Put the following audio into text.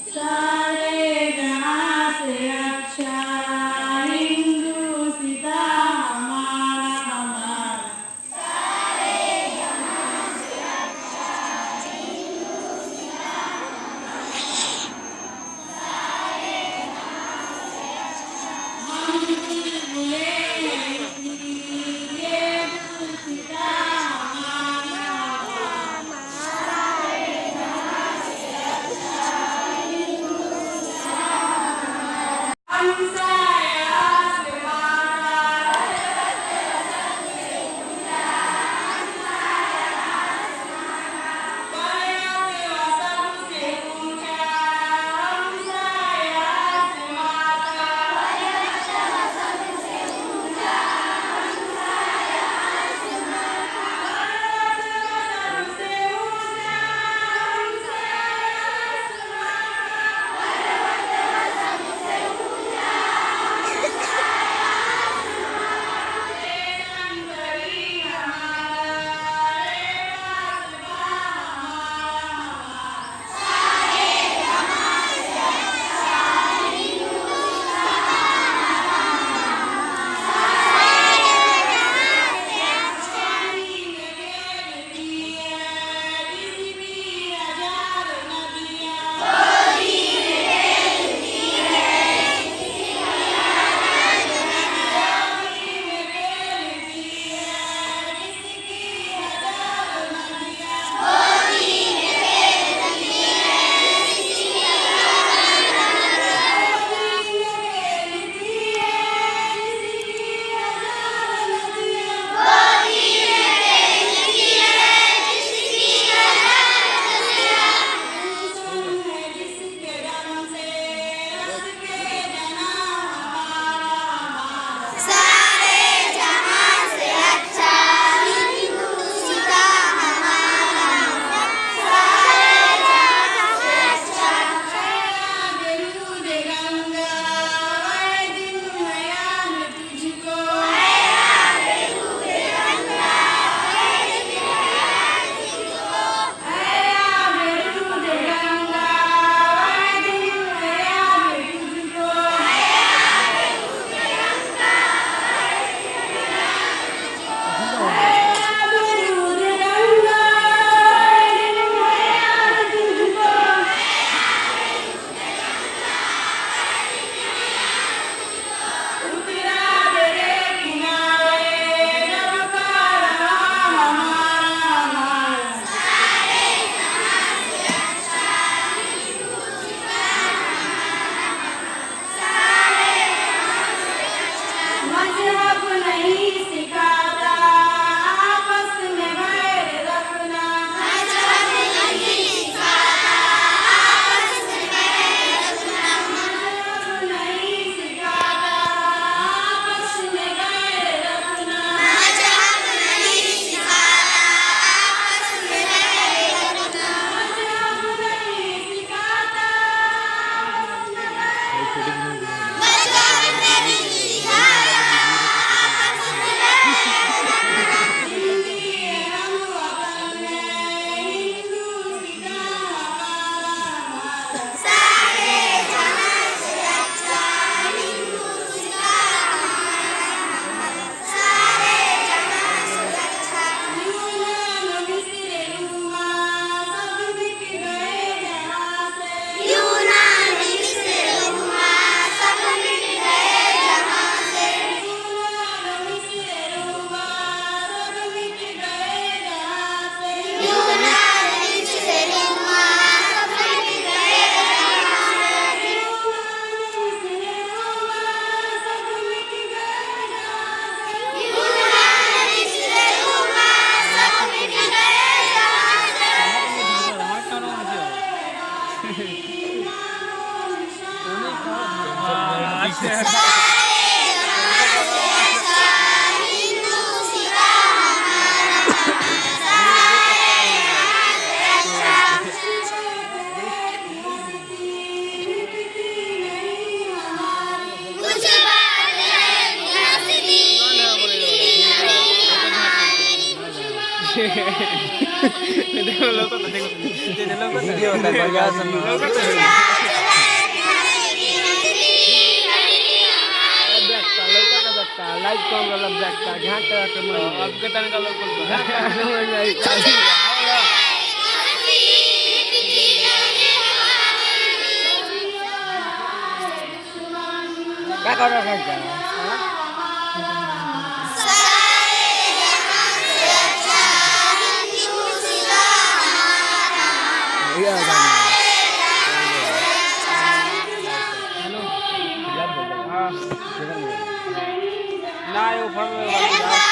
सारे जहां से अच्छा हिंदुस्तां हमारा हमारा। हम बुलबुलें हैं इसलिए हिंदुस्तां हमारा हमारा। हमसाया से मारा बड़ा तेरा सबसे ऊंचा। हमसाया से मारा सबसे ऊंचा। मजहब नहीं सिखाता आपस में बैर रखना। मजहब नहीं सिखाता आपस में बैर रखना। मजहब नहीं सिखाता आपस में बैर रखना। मजहब नहीं सिखाता आपस में बैर रखना। मजहब नहीं सिखाता आपस में बैर रखना। देखो लोग तो देखो वीडियो होता है लाइट कम वाला बैग का घाट के मन अब के तन का लोग बोल क्या कर रहा है ना ये ऊपर में